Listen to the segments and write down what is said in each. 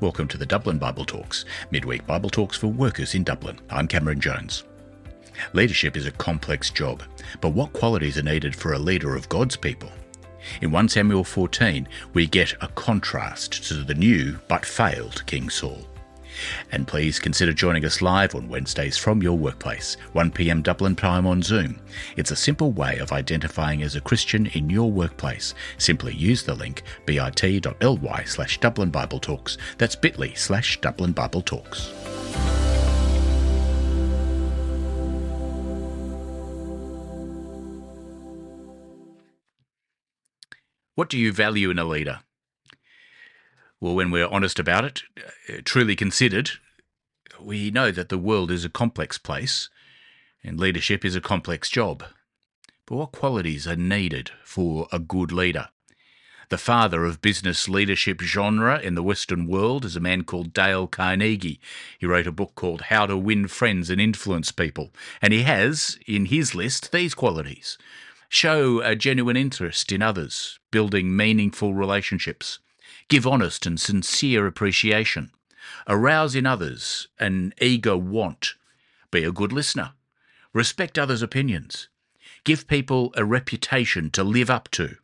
Welcome to the Dublin Bible Talks, midweek Bible talks for workers in Dublin. I'm Cameron Jones. Leadership is a complex job, but what qualities are needed for a leader of God's people? In 1 Samuel 14, we get a contrast to the new but failed King Saul. And please consider joining us live on Wednesdays from your workplace, 1 p.m. Dublin Time on Zoom. It's a simple way of identifying as a Christian in your workplace. Simply use the link bit.ly/DublinBibleTalks. That's bit.ly/DublinBibleTalks. What do you value in a leader? Well, when we're honest about it, truly considered, we know that the world is a complex place and leadership is a complex job. But what qualities are needed for a good leader? The father of business leadership genre in the Western world is a man called Dale Carnegie. He wrote a book called How to Win Friends and Influence People, and he has, in his list, these qualities. Show a genuine interest in others, building meaningful relationships. Give honest and sincere appreciation. Arouse in others an eager want. Be a good listener. Respect others' opinions. Give people a reputation to live up to.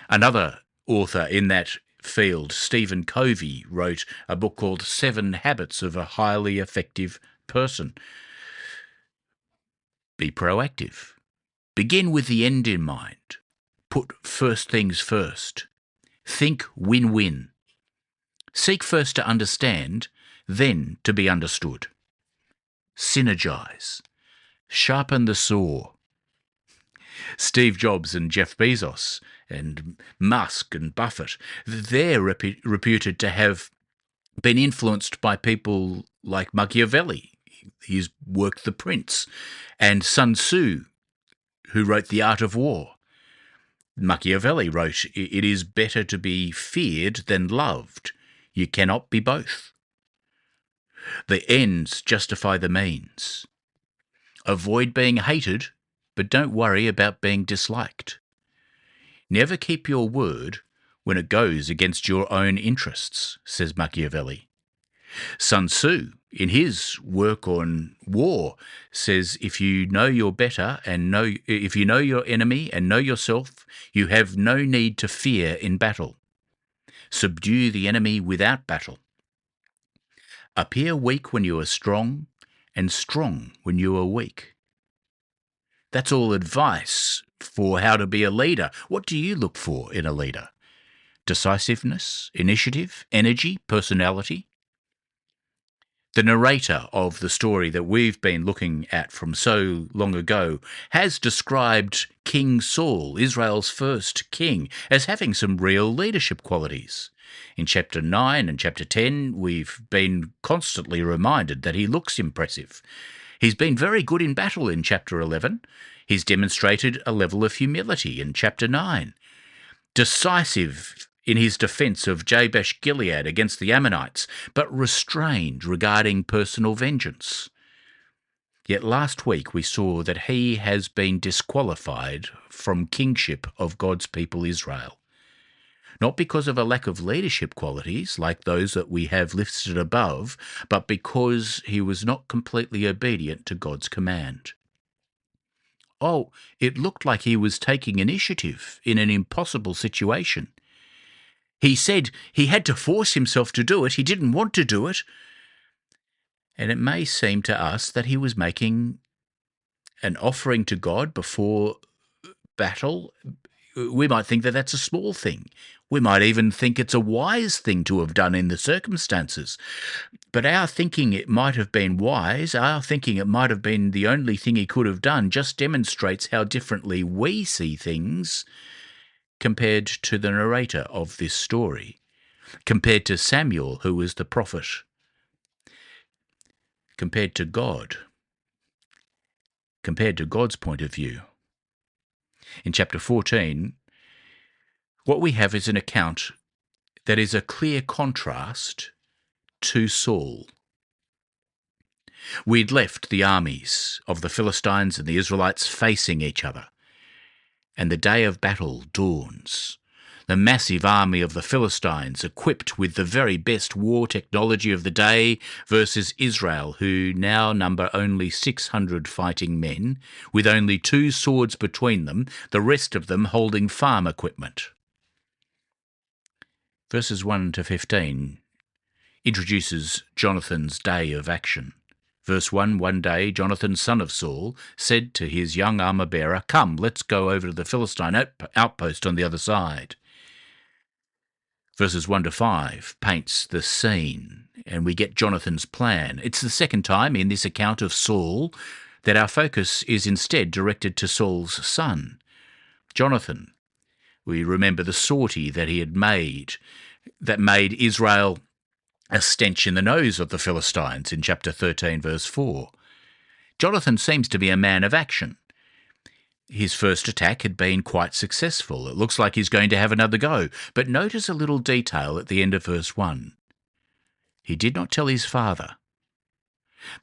Another author in that field, Stephen Covey, wrote a book called 7 Habits of a Highly Effective Person. Be proactive. Begin with the end in mind. Put first things first. Think win-win. Seek first to understand, then to be understood. Synergize. Sharpen the saw. Steve Jobs and Jeff Bezos and Musk and Buffett, they're reputed to have been influenced by people like Machiavelli. He's worked The Prince, and Sun Tzu, who wrote The Art of War. Machiavelli wrote, "It is better to be feared than loved. You cannot be both. The ends justify the means. Avoid being hated, but don't worry about being disliked. Never keep your word when it goes against your own interests," says Machiavelli. Sun Tzu, in his work on war, says, if you know your better and if you know your enemy and know yourself, you have no need to fear in battle. Subdue the enemy without battle. Appear weak when you are strong, and strong when you are weak. That's all advice for how to be a leader. What do you look for in a leader? Decisiveness, initiative, energy, personality? The narrator of the story that we've been looking at from so long ago has described King Saul, Israel's first king, as having some real leadership qualities. In chapter 9 and chapter 10, we've been constantly reminded that he looks impressive. He's been very good in battle in chapter 11. He's demonstrated a level of humility in chapter 9. Decisive in his defence of Jabesh Gilead against the Ammonites, but restrained regarding personal vengeance. Yet last week we saw that he has been disqualified from kingship of God's people Israel. Not because of a lack of leadership qualities like those that we have listed above, but because he was not completely obedient to God's command. Oh, it looked like he was taking initiative in an impossible situation. He said he had to force himself to do it. He didn't want to do it. And it may seem to us that he was making an offering to God before battle. We might think that that's a small thing. We might even think it's a wise thing to have done in the circumstances. But our thinking it might have been wise, our thinking it might have been the only thing he could have done, just demonstrates how differently we see things compared to the narrator of this story, compared to Samuel, who was the prophet, compared to God, compared to God's point of view. In chapter 14, what we have is an account that is a clear contrast to Saul. We'd left the armies of the Philistines and the Israelites facing each other, and the day of battle dawns. the massive army of the Philistines, equipped with the very best war technology of the day, versus Israel, who now number only 600 fighting men, with only 2 swords between them, the rest of them holding farm equipment. Verses 1 to 15 introduces Jonathan's day of action. Verse 1, one day Jonathan, son of Saul, said to his young armour-bearer, "Come, let's go over to the Philistine outpost on the other side." Verses 1 to 5 paints the scene, and we get Jonathan's plan. It's the second time in this account of Saul that our focus is instead directed to Saul's son, Jonathan. We remember the sortie that he had made, that made Israel a stench in the nose of the Philistines in chapter 13, verse 4. Jonathan seems to be a man of action. His first attack had been quite successful. It looks like he's going to have another go. But notice a little detail at the end of verse 1. He did not tell his father.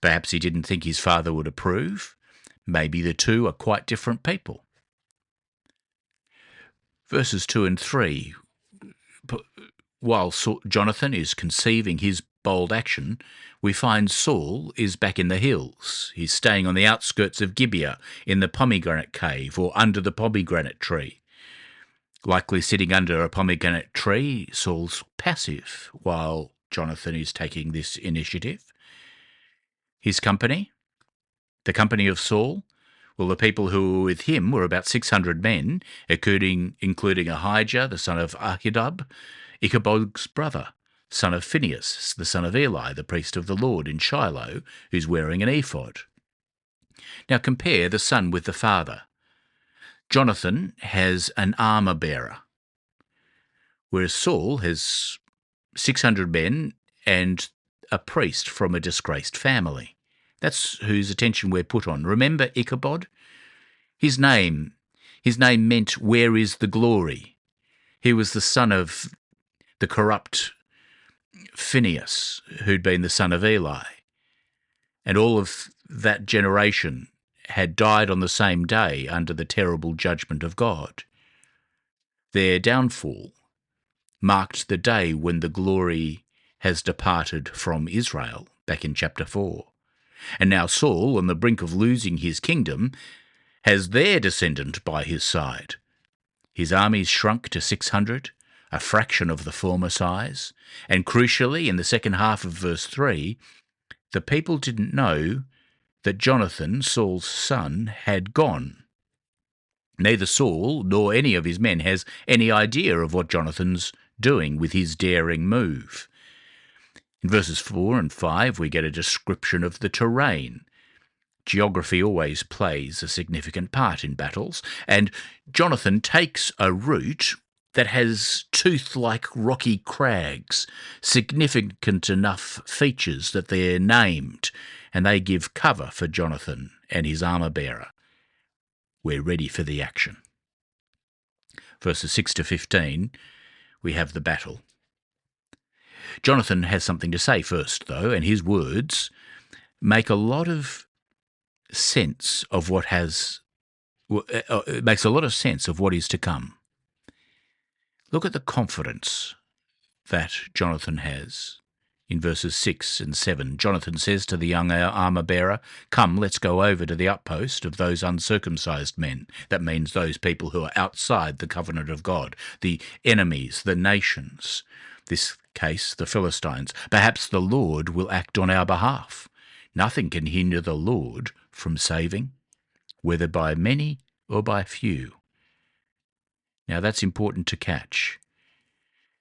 Perhaps he didn't think his father would approve. Maybe the two are quite different people. Verses 2 and 3. While Jonathan is conceiving his bold action, we find Saul is back in the hills. He's staying on the outskirts of Gibeah in the pomegranate cave or under the pomegranate tree. Likely sitting under a pomegranate tree, Saul's passive while Jonathan is taking this initiative. His company, the company of Saul, well, the people who were with him were about 600 men, including Ahijah, the son of Ahitub, Ichabod's brother, son of Phinehas, the son of Eli, the priest of the Lord in Shiloh, who's wearing an ephod. Now compare the son with the father. Jonathan has an armour-bearer, whereas Saul has 600 men and a priest from a disgraced family. That's whose attention we're put on. Remember Ichabod? His name meant, "Where is the glory?" He was the son of the corrupt Phinehas, who'd been the son of Eli. And all of that generation had died on the same day under the terrible judgment of God. Their downfall marked the day when the glory has departed from Israel, back in chapter 4. And now Saul, on the brink of losing his kingdom, has their descendant by his side. His armies shrunk to 600, a fraction of the former size, and crucially, in the second half of verse 3, the people didn't know that Jonathan, Saul's son, had gone. Neither Saul nor any of his men has any idea of what Jonathan's doing with his daring move. In verses 4 and 5, we get a description of the terrain. Geography always plays a significant part in battles, and Jonathan takes a route that has tooth-like rocky crags, significant enough features that they're named, and they give cover for Jonathan and his armour-bearer. We're ready for the action. Verses 6 to 15, we have the battle. Jonathan has something to say first, though, and his words make a lot of sense of what makes a lot of sense of what is to come. Look at the confidence that Jonathan has. In verses 6 and 7, Jonathan says to the young armour-bearer, "Come, let's go over to the outpost of those uncircumcised men." That means those people who are outside the covenant of God, the enemies, the nations, this case, the Philistines. Perhaps the Lord will act on our behalf. Nothing can hinder the Lord from saving, whether by many or by few. Now that's important to catch.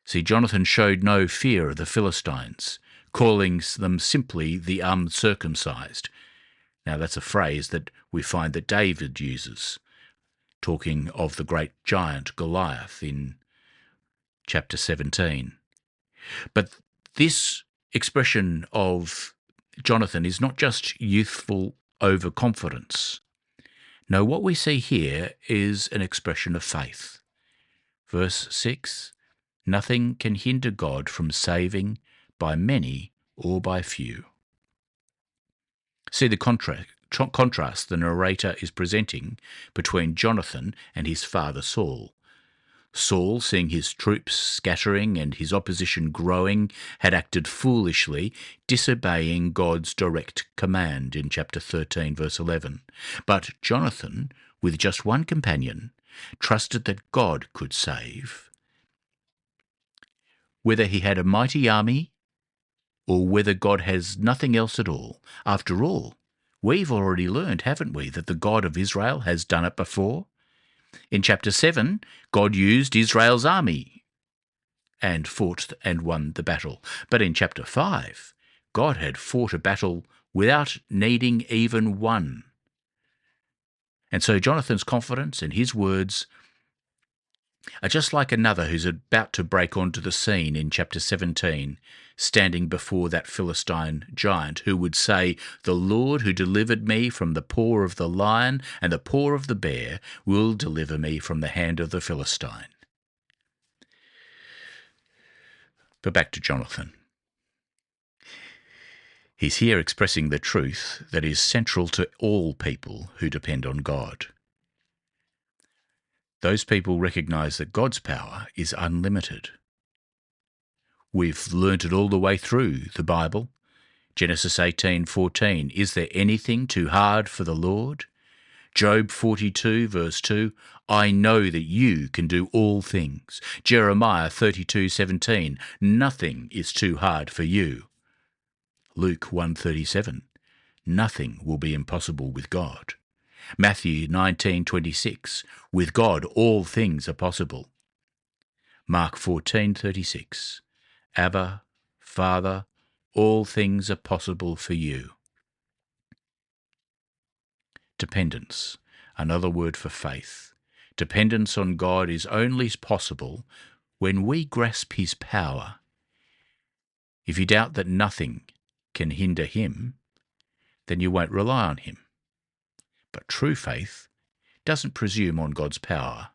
See, Jonathan showed no fear of the Philistines, calling them simply the uncircumcised. Now that's a phrase that we find that David uses, talking of the great giant Goliath in chapter 17. But this expression of Jonathan is not just youthful overconfidence. No, what we see here is an expression of faith. Verse 6, "Nothing can hinder God from saving by many or by few." See the contrast the narrator is presenting between Jonathan and his father Saul. Saul, seeing his troops scattering and his opposition growing, had acted foolishly, disobeying God's direct command in chapter 13, verse 11. But Jonathan, with just one companion, trusted that God could save. Whether he had a mighty army or whether God has nothing else at all. After all, we've already learned, haven't we, that the God of Israel has done it before? In chapter 7, God used Israel's army and fought and won the battle. But in chapter 5, God had fought a battle without needing even one. And so Jonathan's confidence and his words are just like another who's about to break onto the scene in chapter 17, standing before that Philistine giant who would say, "The Lord who delivered me from the paw of the lion and the paw of the bear will deliver me from the hand of the Philistine." But back to Jonathan. He's here expressing the truth that is central to all people who depend on God. Those people recognise that God's power is unlimited. We've learnt it all the way through the Bible. Genesis 18:14, "Is there anything too hard for the Lord?" Job 42, verse 2, "I know that you can do all things." Jeremiah 32:17, "Nothing is too hard for you." Luke 1:37, "Nothing will be impossible with God." Matthew 19:26, "With God all things are possible." Mark 14:36, "Abba, Father, all things are possible for you." Dependence, another word for faith. Dependence on God is only possible when we grasp his power. If you doubt that nothing can hinder him, then you won't rely on him. But true faith doesn't presume on God's power.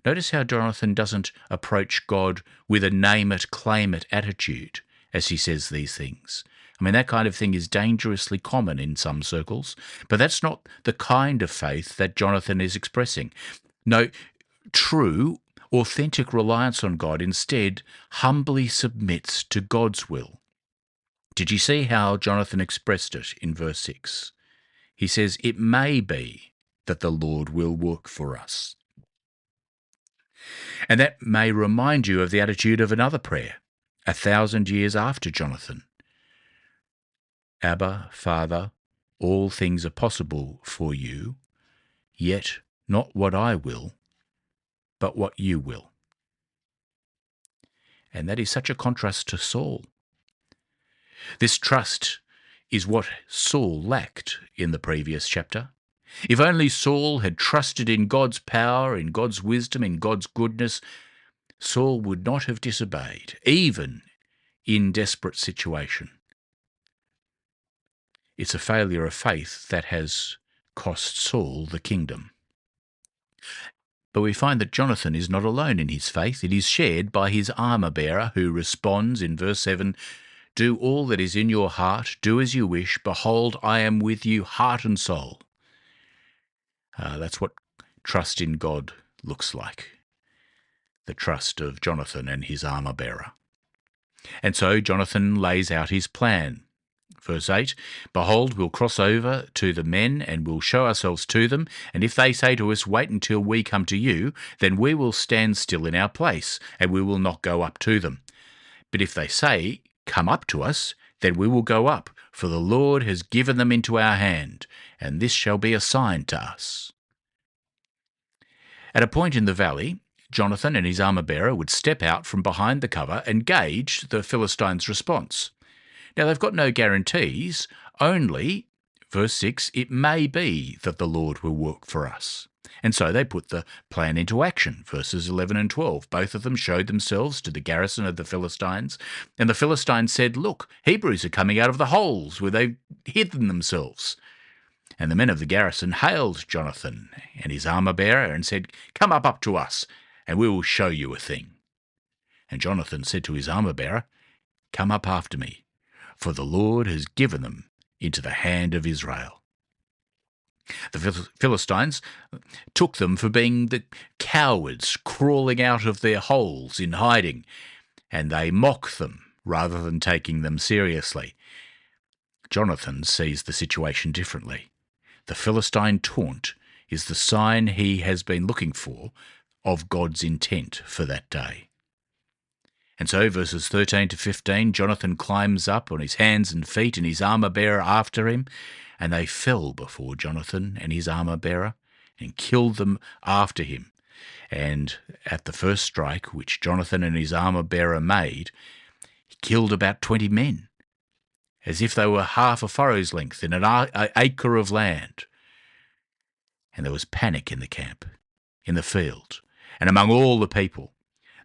Notice how Jonathan doesn't approach God with a name-it, claim-it attitude as he says these things. I mean, that kind of thing is dangerously common in some circles, but that's not the kind of faith that Jonathan is expressing. No, true, authentic reliance on God instead humbly submits to God's will. Did you see how Jonathan expressed it in verse 6? He says, "It may be that the Lord will work for us." And that may remind you of the attitude of another prayer, 1,000 years after Jonathan. "Abba, Father, all things are possible for you, yet not what I will, but what you will." And that is such a contrast to Saul. This trust is what Saul lacked in the previous chapter. If only Saul had trusted in God's power, in God's wisdom, in God's goodness, Saul would not have disobeyed, even in desperate situation. It's a failure of faith that has cost Saul the kingdom. But we find that Jonathan is not alone in his faith. It is shared by his armour-bearer, who responds in verse 7, "Do all that is in your heart, do as you wish. Behold, I am with you, heart and soul." That's what trust in God looks like, the trust of Jonathan and his armour-bearer. And so Jonathan lays out his plan. Verse 8, "Behold, we'll cross over to the men and we'll show ourselves to them. And if they say to us, 'Wait until we come to you,' then we will stand still in our place and we will not go up to them. But if they say, 'Come up to us,' then we will go up, for the Lord has given them into our hand, and this shall be a sign to us." At a point in the valley, Jonathan and his armour-bearer would step out from behind the cover and gauge the Philistines' response. Now, they've got no guarantees, only, verse 6, "It may be that the Lord will work for us." And so they put the plan into action, verses 11 and 12. Both of them showed themselves to the garrison of the Philistines, and the Philistines said, "Look, Hebrews are coming out of the holes where they've hidden themselves." And the men of the garrison hailed Jonathan and his armour-bearer and said, "Come up to us, and we will show you a thing." And Jonathan said to his armour-bearer, "Come up after me, for the Lord has given them into the hand of Israel." The Philistines took them for being the cowards crawling out of their holes in hiding, and they mock them rather than taking them seriously. Jonathan sees the situation differently. The Philistine taunt is the sign he has been looking for of God's intent for that day. And so, verses 13 to 15, Jonathan climbs up on his hands and feet and his armour-bearer after him, and they fell before Jonathan and his armour-bearer and killed them after him. And at the first strike which Jonathan and his armour-bearer made, he killed about 20 men, as if they were half a furrow's length in an acre of land. And there was panic in the camp, in the field, and among all the people.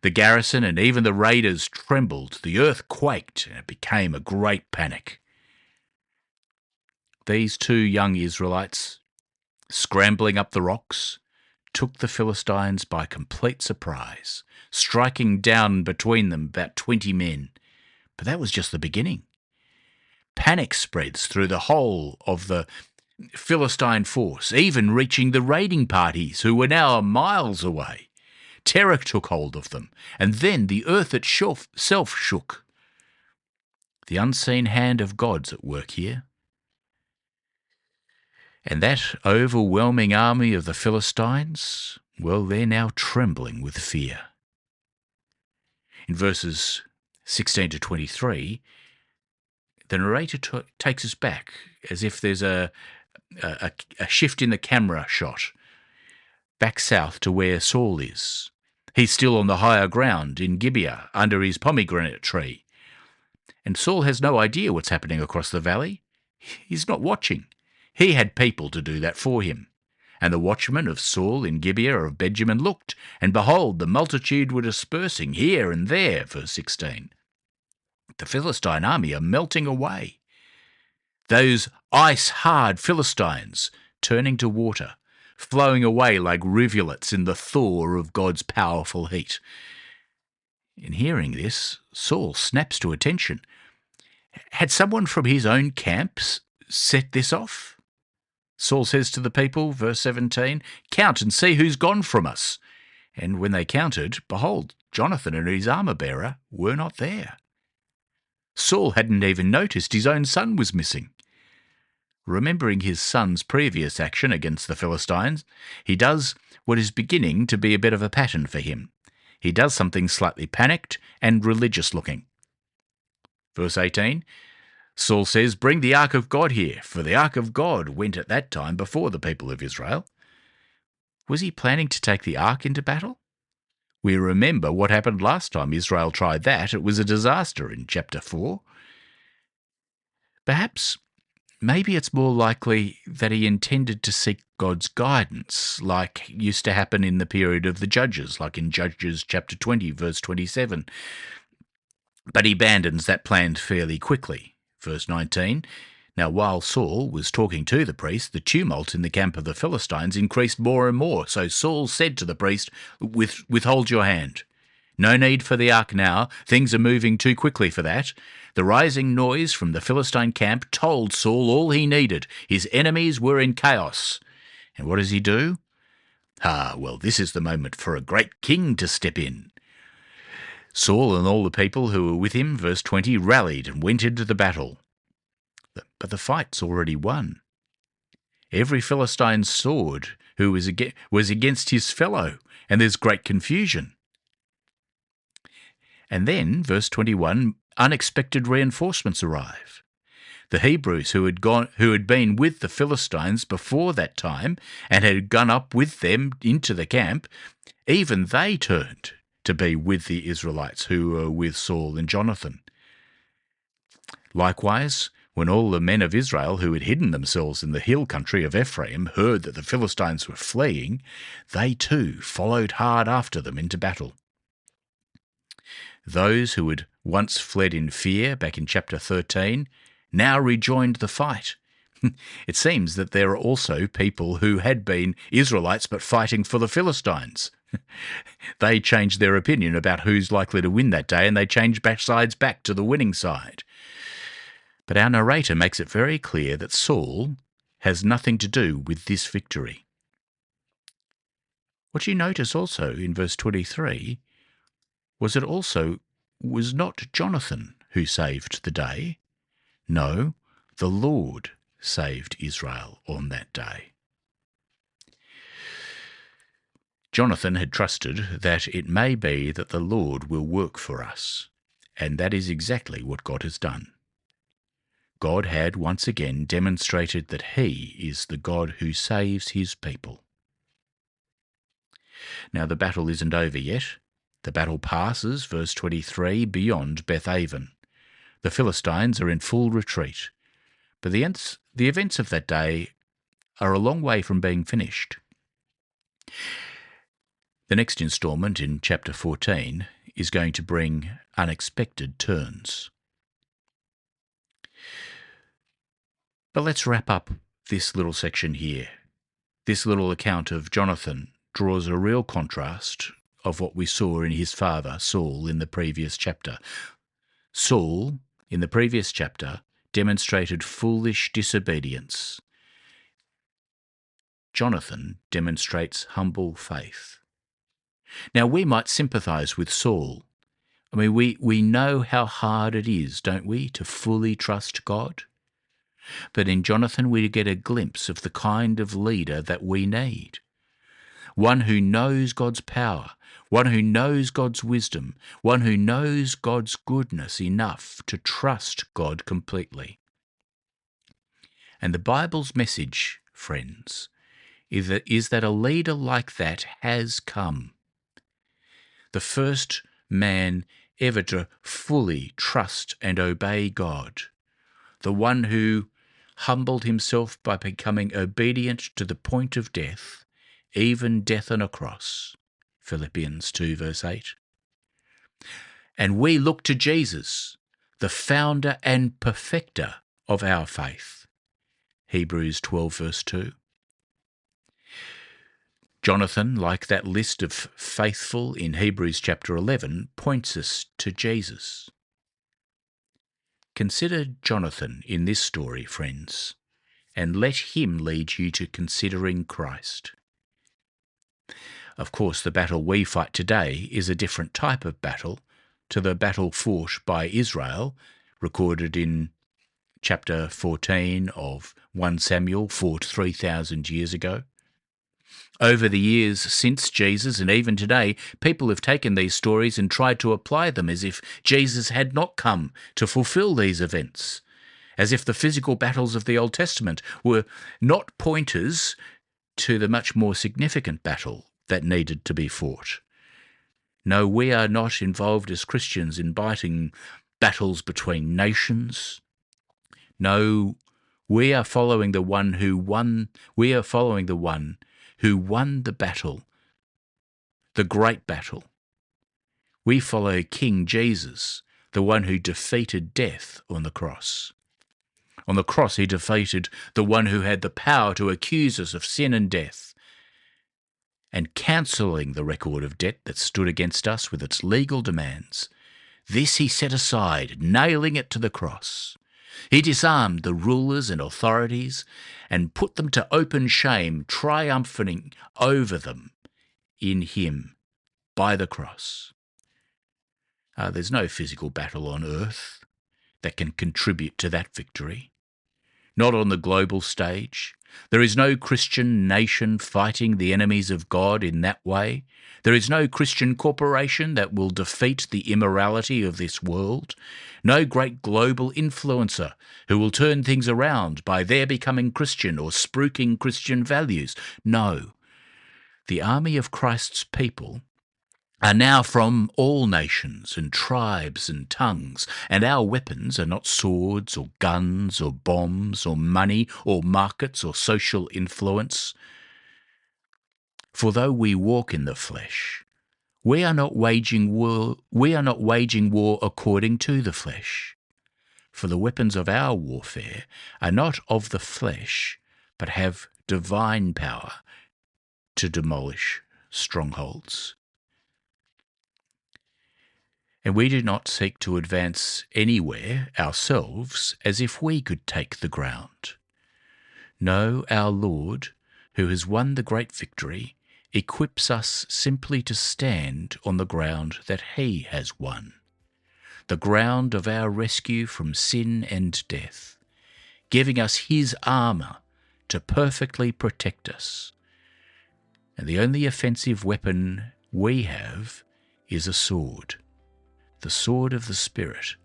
The garrison and even the raiders trembled. The earth quaked, and it became a great panic. These two young Israelites, scrambling up the rocks, took the Philistines by complete surprise, striking down between them about 20 men. But that was just the beginning. Panic spreads through the whole of the Philistine force, even reaching the raiding parties who were now miles away. Terror took hold of them, and then the earth itself shook. The unseen hand of God's at work here. And that overwhelming army of the Philistines, well, they're now trembling with fear. In verses 16 to 23, the narrator takes us back as if there's a shift in the camera shot, back south to where Saul is. He's still on the higher ground in Gibeah under his pomegranate tree. And Saul has no idea what's happening across the valley. He's not watching. He had people to do that for him. And the watchmen of Saul in Gibeah of Benjamin looked, and behold, the multitude were dispersing here and there, verse 16. The Philistine army are melting away. Those ice-hard Philistines turning to water, flowing away like rivulets in the thaw of God's powerful heat. In hearing this, Saul snaps to attention. Had someone from his own camps set this off? Saul says to the people, verse 17, "Count and see who's gone from us." And when they counted, behold, Jonathan and his armour-bearer were not there. Saul hadn't even noticed his own son was missing. Remembering his son's previous action against the Philistines, he does what is beginning to be a bit of a pattern for him. He does something slightly panicked and religious-looking. Verse 18, Saul says, "Bring the ark of God here," for the ark of God went at that time before the people of Israel. Was he planning to take the ark into battle? We remember what happened last time Israel tried that. It was a disaster in chapter 4. Perhaps, maybe it's more likely that he intended to seek God's guidance, like used to happen in the period of the Judges, like in Judges chapter 20, verse 27. But he abandons that plan fairly quickly. Verse 19, "Now while Saul was talking to the priest, the tumult in the camp of the Philistines increased more and more. So Saul said to the priest, withhold your hand. No need for the ark now. Things are moving too quickly for that." The rising noise from the Philistine camp told Saul all he needed. His enemies were in chaos. And what does he do? Well, this is the moment for a great king to step in. Saul and all the people who were with him, verse 20, rallied and went into the battle. But the fight's already won. Every Philistine's sword who was against his fellow, and there's great confusion. And then, verse 21, unexpected reinforcements arrive. The Hebrews who had been with the Philistines before that time and had gone up with them into the camp, even they turned to be with the Israelites who were with Saul and Jonathan. Likewise, when all the men of Israel who had hidden themselves in the hill country of Ephraim heard that the Philistines were fleeing, they too followed hard after them into battle. Those who had once fled in fear back in chapter 13 now rejoined the fight. It seems that there are also people who had been Israelites but fighting for the Philistines. They changed their opinion about who's likely to win that day, and they changed sides back to the winning side. But our narrator makes it very clear that Saul has nothing to do with this victory. What you notice also in verse 23 was it also was not Jonathan who saved the day. No, the Lord saved Israel on that day. Jonathan had trusted that it may be that the Lord will work for us, and that is exactly what God has done. God had once again demonstrated that he is the God who saves his people. Now the battle isn't over yet. The battle passes, verse 23, beyond Bethaven. The Philistines are in full retreat, but the events of that day are a long way from being finished. The next instalment in chapter 14 is going to bring unexpected turns. But let's wrap up this little section here. This little account of Jonathan draws a real contrast of what we saw in his father, Saul, in the previous chapter. Saul, in the previous chapter, demonstrated foolish disobedience. Jonathan demonstrates humble faith. Now, we might sympathise with Saul. I mean, we know how hard it is, don't we, to fully trust God? But in Jonathan we get a glimpse of the kind of leader that we need. One who knows God's power, one who knows God's wisdom, one who knows God's goodness enough to trust God completely. And the Bible's message, friends, is that a leader like that has come. The first man ever to fully trust and obey God. The one who humbled himself by becoming obedient to the point of death, even death on a cross. Philippians 2 verse 8. And we look to Jesus, the founder and perfecter of our faith. Hebrews 12 verse 2. Jonathan, like that list of faithful in Hebrews chapter 11, points us to Jesus. Consider Jonathan in this story, friends, and let him lead you to considering Christ. Of course, the battle we fight today is a different type of battle to the battle fought by Israel, recorded in chapter 14 of 1 Samuel, fought 3,000 years ago. Over the years since Jesus, and even today, people have taken these stories and tried to apply them as if Jesus had not come to fulfill these events, as if the physical battles of the Old Testament were not pointers to the much more significant battle that needed to be fought. No, we are not involved as Christians in fighting battles between nations. No, we are following the one who won. We are following the one who won the battle, the great battle. We follow King Jesus, the one who defeated death on the cross. On the cross, he defeated the one who had the power to accuse us of sin and death, and cancelling the record of debt that stood against us with its legal demands. This he set aside, nailing it to the cross. He disarmed the rulers and authorities and put them to open shame, triumphing over them in him by the cross. There's no physical battle on earth that can contribute to that victory. Not on the global stage. There is no Christian nation fighting the enemies of God in that way. There is no Christian corporation that will defeat the immorality of this world. No great global influencer who will turn things around by their becoming Christian or spruiking Christian values. No. The army of Christ's people are now from all nations and tribes and tongues, and our weapons are not swords or guns or bombs or money or markets or social influence. For though we walk in the flesh, we are not waging war according to the flesh. For the weapons of our warfare are not of the flesh, but have divine power to demolish strongholds. And we do not seek to advance anywhere ourselves as if we could take the ground. No, our Lord, who has won the great victory, equips us simply to stand on the ground that he has won, the ground of our rescue from sin and death, giving us his armour to perfectly protect us. And the only offensive weapon we have is a sword, the sword of the Spirit,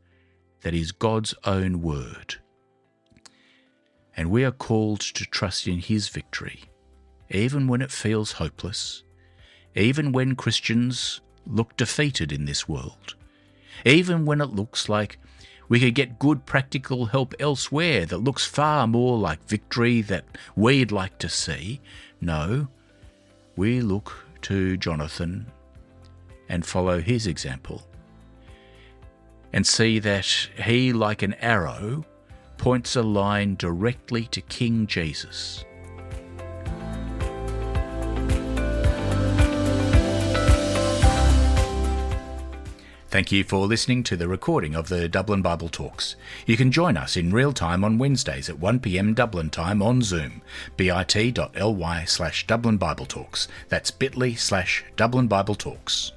that is God's own word. And we are called to trust in his victory, even when it feels hopeless, even when Christians look defeated in this world, even when it looks like we could get good practical help elsewhere that looks far more like victory that we'd like to see. No, we look to Jonathan and follow his example and see that he, like an arrow, points a line directly to King Jesus. Thank you for listening to the recording of the Dublin Bible Talks. You can join us in real time on Wednesdays at 1 p.m. Dublin Time on Zoom, bit.ly/Dublin Bible Talks. That's bit.ly/Dublin Bible Talks.